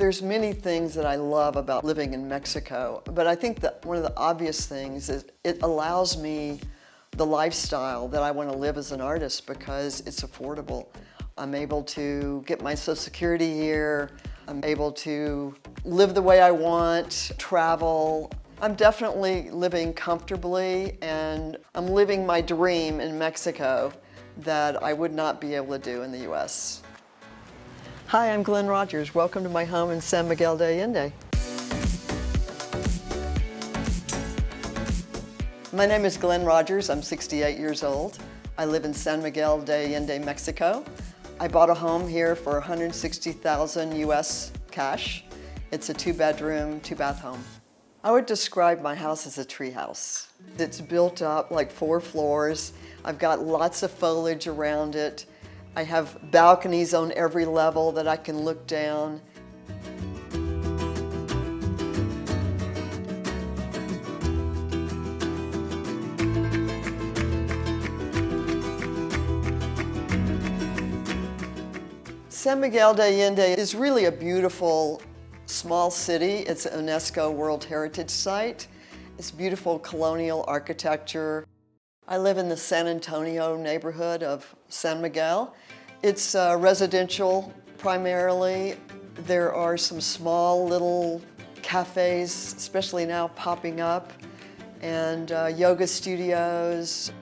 There's many things that I love about living in Mexico, but I think that one of the obvious things is it allows me the lifestyle that I want to live as an artist because it's affordable. I'm able to get my Social Security here. I'm able to live the way I want, travel. I'm definitely living comfortably, and I'm living my dream in Mexico that I would not be able to do in the U.S. Hi, I'm Glen Rogers. Welcome to my home in San Miguel de Allende. My name is Glen Rogers. I'm 68 years old. I live in San Miguel de Allende, Mexico. I bought a home here for $160,000 US cash. It's a 2-bedroom, 2-bath home. I would describe my house as a tree house. It's built up like 4 floors. I've got lots of foliage around it. I have balconies on every level that I can look down. San Miguel de Allende is really a beautiful small city. It's a UNESCO World Heritage Site. It's beautiful colonial architecture. I live in the San Antonio neighborhood of San Miguel. It's residential primarily. There are some small little cafes, especially now popping up, and yoga studios.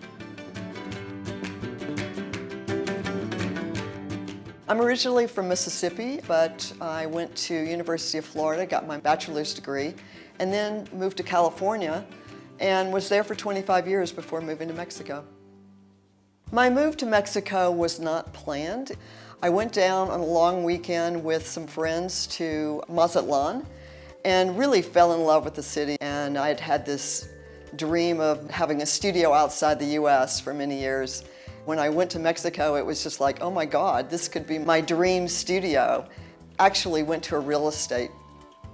I'm originally from Mississippi, but I went to University of Florida, got my bachelor's degree, and then moved to California and was there for 25 years before moving to Mexico. My move to Mexico was not planned. I went down on a long weekend with some friends to Mazatlan and really fell in love with the city. And I had had this dream of having a studio outside the US for many years. When I went to Mexico, it was just like, oh my God, this could be my dream studio. Actually went to a real estate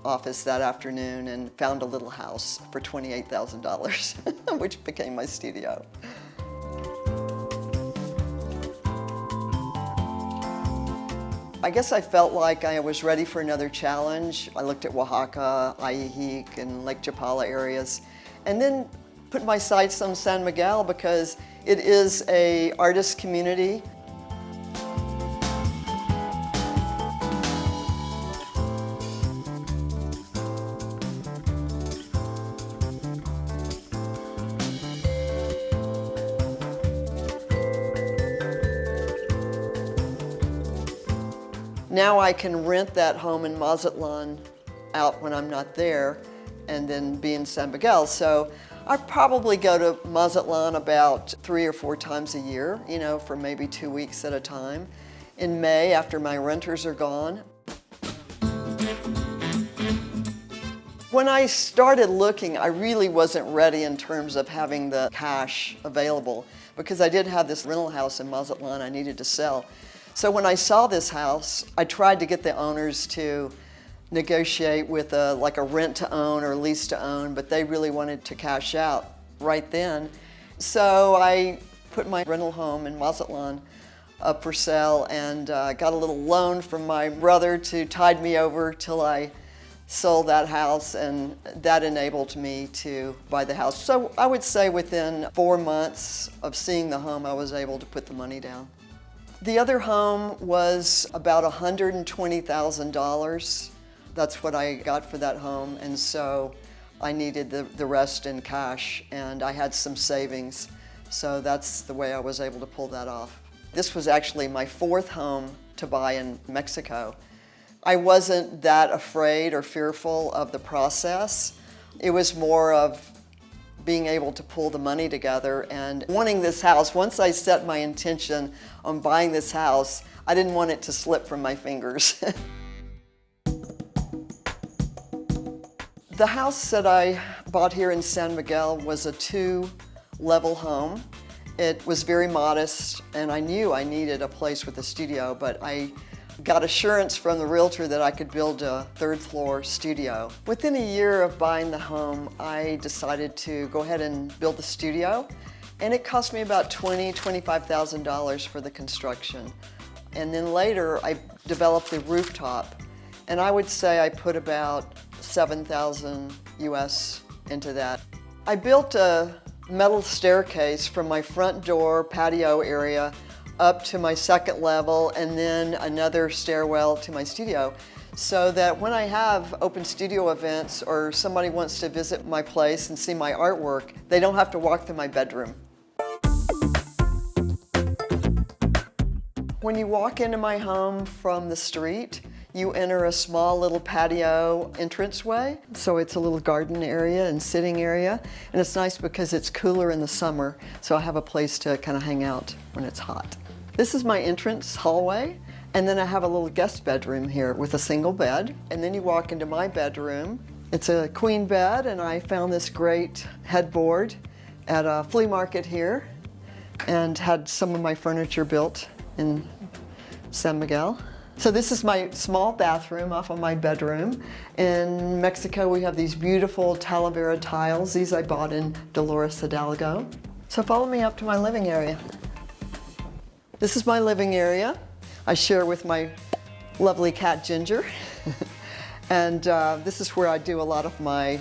office that afternoon and found a little house for $28,000, which became my studio. I guess I felt like I was ready for another challenge. I looked at Oaxaca, Ajijic, and Lake Chapala areas, and then put my sights on San Miguel because it is an artist community. Now I can rent that home in Mazatlan out when I'm not there and then be in San Miguel. So I probably go to Mazatlan about 3 or 4 times a year, for maybe 2 weeks at a time. In May, after my renters are gone. When I started looking, I really wasn't ready in terms of having the cash available because I did have this rental house in Mazatlan I needed to sell. So when I saw this house, I tried to get the owners to negotiate with a rent to own or lease to own, but they really wanted to cash out right then. So I put my rental home in Mazatlan up for sale and got a little loan from my brother to tide me over till I sold that house, and that enabled me to buy the house. So I would say within 4 months of seeing the home, I was able to put the money down. The other home was about $120,000. That's what I got for that home, and so I needed the rest in cash, and I had some savings, so that's the way I was able to pull that off. This was actually my 4th home to buy in Mexico. I wasn't that afraid or fearful of the process. It was more of being able to pull the money together and wanting this house. Once I set my intention on buying this house, I didn't want it to slip from my fingers. The house that I bought here in San Miguel was a 2-level home. It was very modest, and I knew I needed a place with a studio, but I got assurance from the realtor that I could build a 3rd-floor studio. Within a year of buying the home, I decided to go ahead and build the studio, and it cost me about $25,000 for the construction. And then later, I developed the rooftop, And I would say I put about 7,000 US into that. I built a metal staircase from my front door patio area up to my second level, and then another stairwell to my studio, so that when I have open studio events or somebody wants to visit my place and see my artwork, they don't have to walk through my bedroom. When you walk into my home from the street, you enter a small little patio entranceway. So it's a little garden area and sitting area. And it's nice because it's cooler in the summer, so I have a place to kind of hang out when it's hot. This is my entrance hallway. And then I have a little guest bedroom here with a single bed. And then you walk into my bedroom. It's a queen bed, and I found this great headboard at a flea market here and had some of my furniture built in San Miguel. So this is my small bathroom off of my bedroom. In Mexico, we have these beautiful Talavera tiles. These I bought in Dolores Hidalgo. So follow me up to my living area. This is my living area. I share with my lovely cat Ginger. And this is where I do a lot of my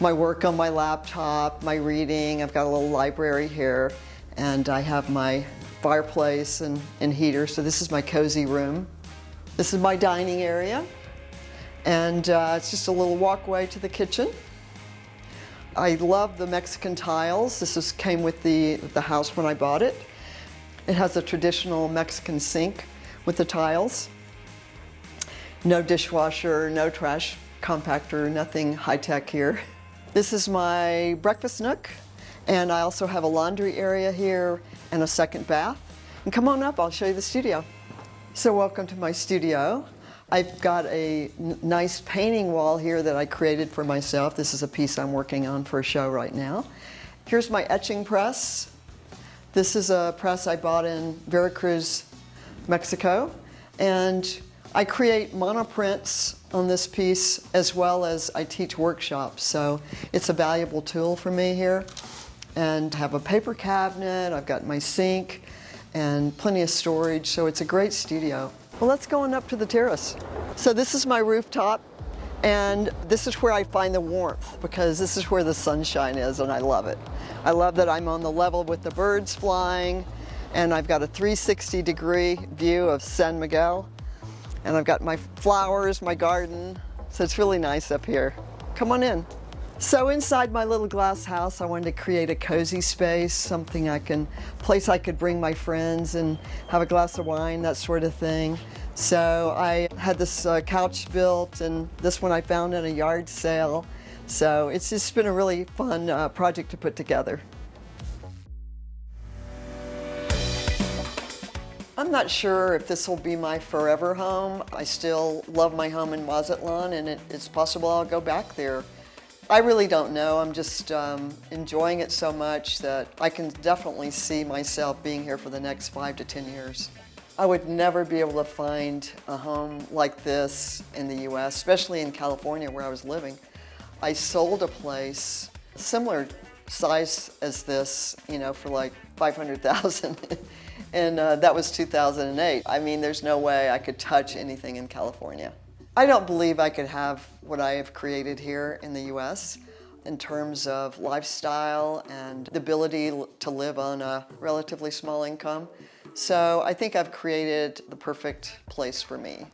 work on my laptop, my reading. I've got a little library here, and I have my fireplace and heater. So this is my cozy room. This is my dining area, and it's just a little walkway to the kitchen. I love the Mexican tiles. This came with the house when I bought it. It has a traditional Mexican sink with the tiles. No dishwasher, no trash compactor, nothing high-tech here. This is my breakfast nook, and I also have a laundry area here and a second bath. And come on up, I'll show you the studio. So welcome to my studio. I've got a nice painting wall here that I created for myself. This is a piece I'm working on for a show right now. Here's my etching press. This is a press I bought in Veracruz, Mexico. And I create monoprints on this piece as well as I teach workshops. So it's a valuable tool for me here. And I have a paper cabinet, I've got my sink, and plenty of storage, so it's a great studio. Well, let's go on up to the terrace. So this is my rooftop, and this is where I find the warmth, because this is where the sunshine is, and I love it. I love that I'm on the level with the birds flying, and I've got a 360-degree view of San Miguel, and I've got my flowers, my garden, so it's really nice up here. Come on in. So inside my little glass house, I wanted to create a cozy space, something place I could bring my friends and have a glass of wine, that sort of thing. So I had this couch built, and this one I found at a yard sale. So it's just been a really fun project to put together. I'm not sure if this will be my forever home. I still love my home in Mazatlan, and it's possible I'll go back there. I really don't know. I'm just enjoying it so much that I can definitely see myself being here for the next 5 to 10 years. I would never be able to find a home like this in the US, especially in California where I was living. I sold a place similar size as this, for like $500,000, and that was 2008. I mean, there's no way I could touch anything in California. I don't believe I could have what I have created here in the US in terms of lifestyle and the ability to live on a relatively small income. So I think I've created the perfect place for me.